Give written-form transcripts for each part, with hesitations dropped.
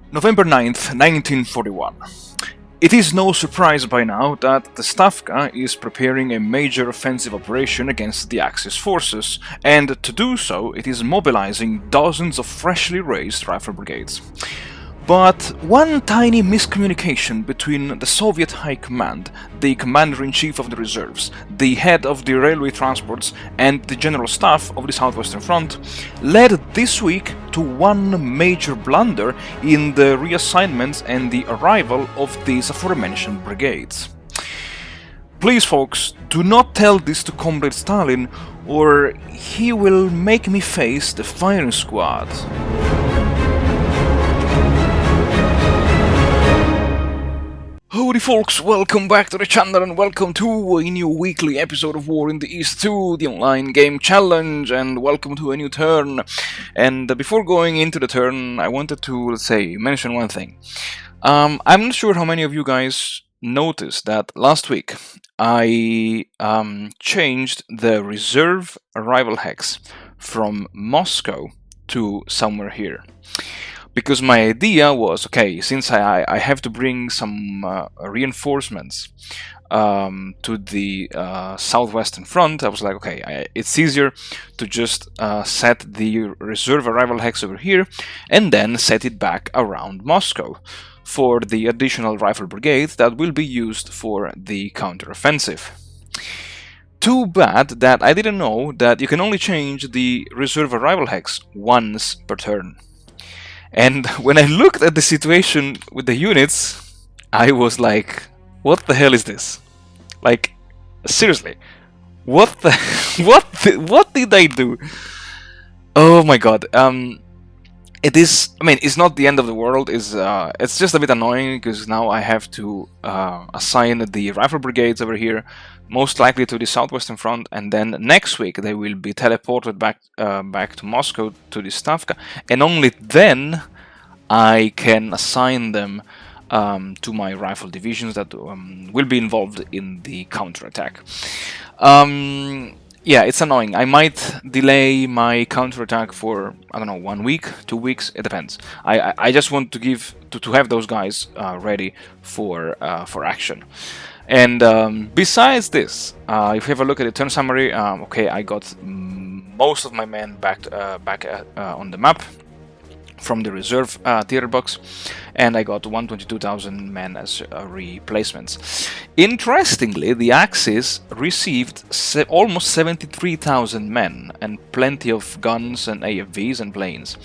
November 9th, 1941. It is no surprise by now that the Stavka is preparing a major offensive operation against the Axis forces, and to do so it is mobilizing dozens of freshly raised rifle brigades. But one tiny miscommunication between the Soviet High Command, the Commander-in-Chief of the Reserves, the head of the railway transports, and the General Staff of the Southwestern Front led this week to one major blunder in the reassignments and the arrival of these aforementioned brigades. Please, folks, do not tell this to Comrade Stalin, or he will make me face the firing squad. Howdy folks, welcome back to the channel and welcome to a new weekly episode of War in the East 2, the online game challenge, and welcome to a new turn. And before going into the turn, I wanted to, mention one thing. I'm not sure how many of you guys noticed that last week I changed the reserve arrival hex from Moscow to somewhere here. Because my idea was, okay, since I have to bring some reinforcements to the Southwestern Front, I was like, okay, it's easier to just set the reserve arrival hex over here and then set it back around Moscow for the additional rifle brigades that will be used for the counteroffensive. Too bad that I didn't know that you can only change the reserve arrival hex once per turn. And when I looked at the situation with the units, I was like, what the hell is this? Like, seriously, what did I do? Oh my god. It is, it's not the end of the world. It's just a bit annoying because now I have to assign the rifle brigades over here, most likely to the Southwestern Front, and then next week they will be teleported back to Moscow to the Stavka, and only then I can assign them to my rifle divisions that will be involved in the counterattack. Yeah, it's annoying. I might delay my counterattack for, I don't know, 1 week, 2 weeks, it depends. I just want to have those guys ready for action. And besides this, if you have a look at the turn summary, okay, I got most of my men back on the map from the reserve theater box, and I got 122,000 men as replacements. Interestingly, the Axis received almost 73,000 men and plenty of guns and AFVs and planes.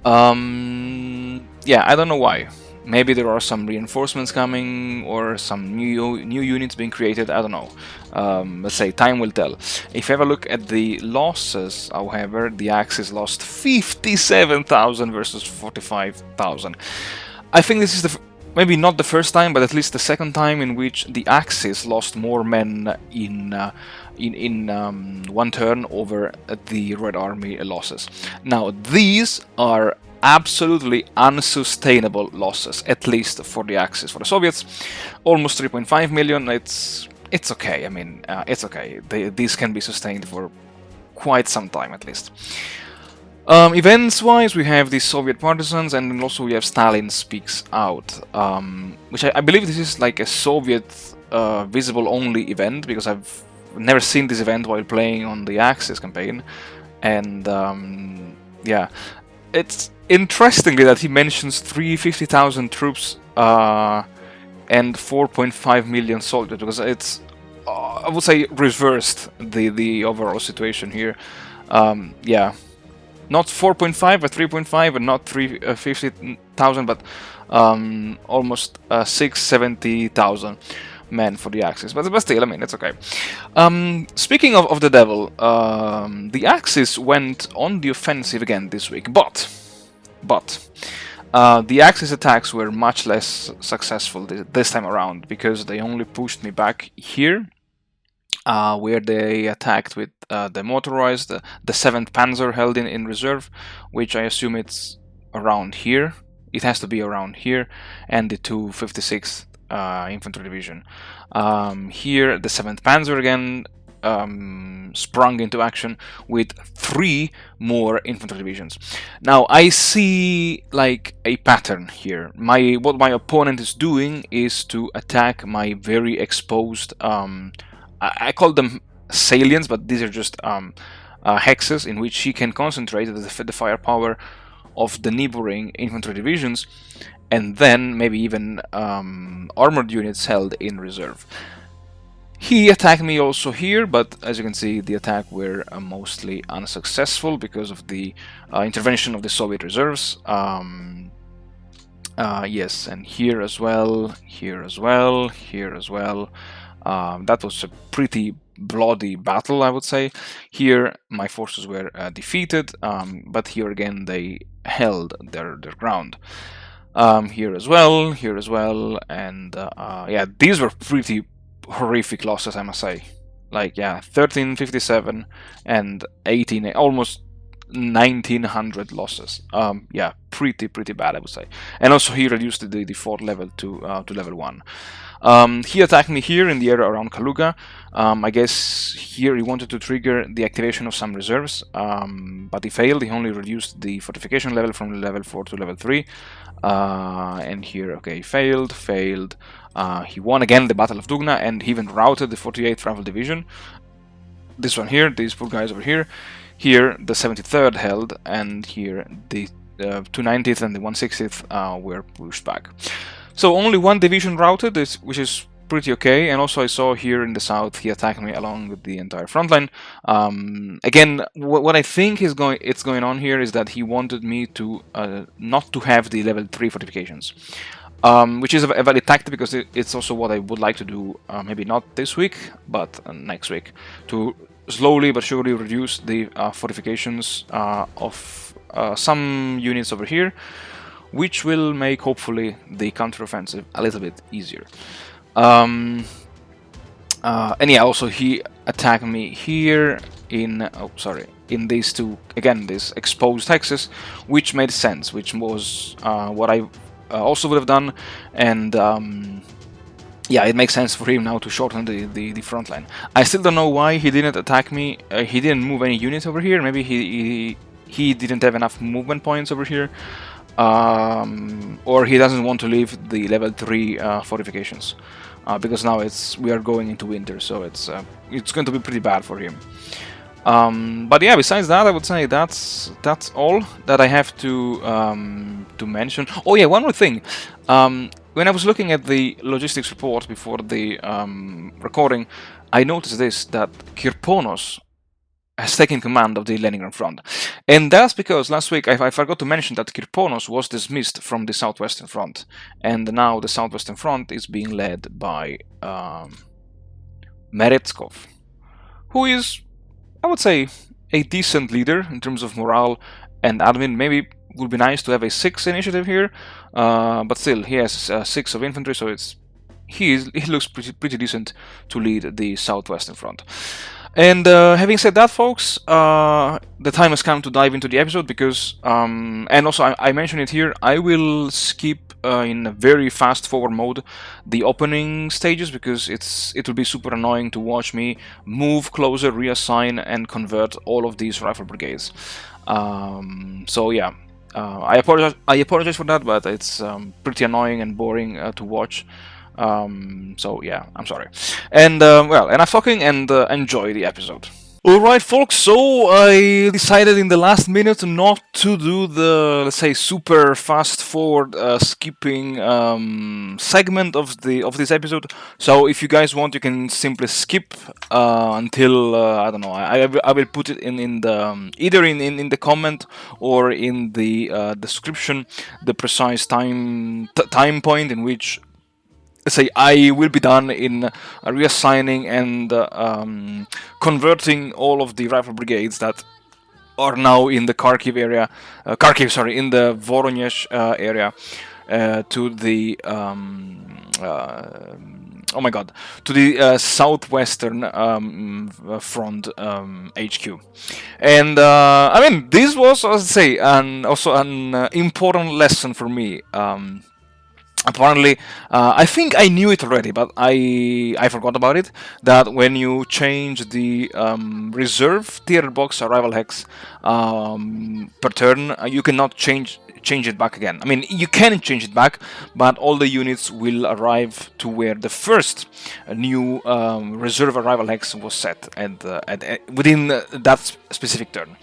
Yeah, I don't know why. Maybe there are some reinforcements coming or some new units being created, I don't know. Let's say time will tell. If you have a look at the losses, however, the Axis lost 57,000 versus 45,000. I think this is maybe not the first time, but at least the second time in which the Axis lost more men in one turn over the Red Army losses. Now, these are absolutely unsustainable losses, at least for the Axis. For the Soviets, almost 3.5 million. It's okay. It's okay. These can be sustained for quite some time, at least. Events-wise, we have the Soviet partisans, and then also we have Stalin Speaks Out, which I believe this is like a Soviet visible-only event, because I've never seen this event while playing on the Axis campaign. And yeah, it's interestingly that he mentions 350,000 troops and 4.5 million soldiers, because it's, I would say, reversed the overall situation here. Yeah, not 4.5 or 3.5 and not 350,000, but almost 670,000 men for the Axis. But still, it's okay. Speaking of the devil, the Axis went on the offensive again this week, but the Axis attacks were much less successful this time around, because they only pushed me back here, where they attacked with the motorized, the 7th Panzer held in reserve, which I assume it's around here. It has to be around here, and the 256th Infantry Division. Here, the 7th Panzer again, sprung into action with 3 more infantry divisions. Now I see like a pattern here. What my opponent is doing is to attack my very exposed, I call them salients, but these are just hexes in which he can concentrate the firepower of the neighboring infantry divisions, and then maybe even armored units held in reserve. He attacked me also here, but as you can see, the attack were mostly unsuccessful because of the intervention of the Soviet reserves. Yes, and here as well, here as well, here as well. That was a pretty bloody battle, I would say. Here my forces were defeated, but here again they held their ground. Here as well, and yeah, these were pretty horrific losses, I must say. Like, yeah, 1357 and 18, almost 1900 losses. Yeah, pretty bad, I would say. And also he reduced the fort level to level 1. He attacked me here in the area around Kaluga. I guess here he wanted to trigger the activation of some reserves, but he failed. He only reduced the fortification level from level 4 to level 3. And here, okay, failed. He won again the Battle of Dugna, and he even routed the 48th Rifle Division. This one here, these poor guys over here. Here the 73rd held, and here the 290th and the 160th were pushed back. So only one division routed, which is pretty okay. And also I saw here in the south he attacked me along with the entire front line. Again, what I think is going on here is that he wanted me to not to have the level 3 fortifications, which is a valid tactic, because it's also what I would like to do, maybe not this week, but next week, to slowly but surely reduce the fortifications of some units over here, which will make hopefully the counteroffensive a little bit easier. And yeah, also he attacked me here in in these two, again, these exposed hexes, which made sense, which was what I also would have done. And yeah, it makes sense for him now to shorten the front line. I still don't know why he didn't attack me. He didn't move any units over here. Maybe he didn't have enough movement points over here, or he doesn't want to leave the level 3 fortifications, because now we are going into winter, so it's going to be pretty bad for him. But yeah, besides that, I would say that's all that I have to mention. Oh yeah, one more thing. When I was looking at the logistics report before the recording, I noticed that Kirponos has taken command of the Leningrad front. And that's because last week I forgot to mention that Kirponos was dismissed from the Southwestern Front. And now the Southwestern Front is being led by Meretskov, who is, I would say, a decent leader in terms of morale and admin. Maybe would be nice to have a 6 initiative here, but still, he has 6 of infantry, so he looks pretty decent to lead the Southwestern Front. And having said that, folks, the time has come to dive into the episode, because, and also I mentioned it here, I will skip in a very fast forward mode the opening stages, because it will be super annoying to watch me move closer, reassign, and convert all of these rifle brigades. So yeah, I apologize for that, but it's pretty annoying and boring to watch. So yeah, I'm sorry. And well, enough talking, and enjoy the episode. Alright, folks, so I decided in the last minute not to do the, let's say, super fast forward skipping segment of this episode. So if you guys want, you can simply skip until I don't know. I will put it in the either in the comment or in the description, the precise time point in which, let's say, I will be done in reassigning and converting all of the rifle brigades that are now in the Kharkiv area, in the Voronezh area, to the oh my god, to the Southwestern Front HQ. And I mean, this was, let's say, also an important lesson for me. apparently, I think I knew it already, but I forgot about it. That when you change the reserve tier box arrival hex per turn, you cannot change it back again. I mean, you can change it back, but all the units will arrive to where the first new reserve arrival hex was set within that specific turn.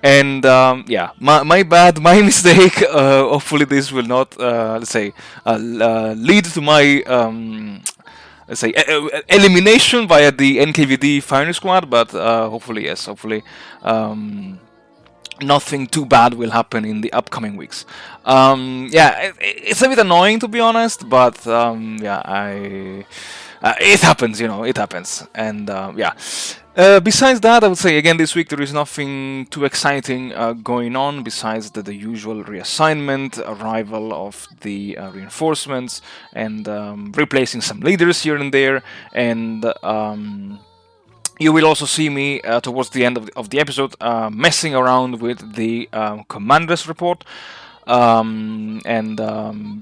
And yeah, my bad, my mistake. Hopefully, this will not, let's say, lead to my, let's say, elimination via the NKVD firing squad. But hopefully, yes, hopefully, nothing too bad will happen in the upcoming weeks. Yeah, it's a bit annoying, to be honest, but yeah, it happens, it happens, and yeah. Besides that, I would say again this week there is nothing too exciting going on besides the usual reassignment, arrival of the reinforcements, and replacing some leaders here and there, and you will also see me towards the end of the episode messing around with the commander's report. And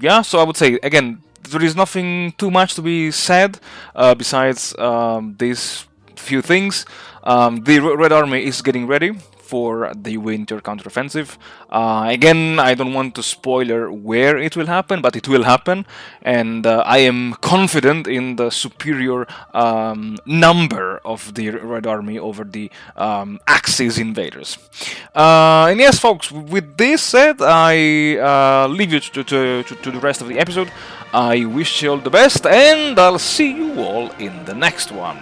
yeah, so I would say again there is nothing too much to be said besides these few things. The Red Army is getting ready for the winter counteroffensive. Again, I don't want to spoiler where it will happen, but it will happen, and I am confident in the superior number of the Red Army over the Axis invaders. And yes, folks, with this said, I leave you to the rest of the episode. I wish you all the best, and I'll see you all in the next one.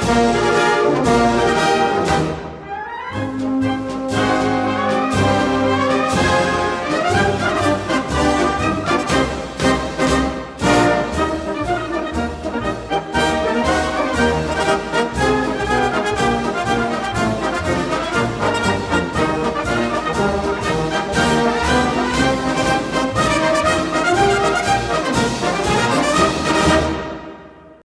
Bye.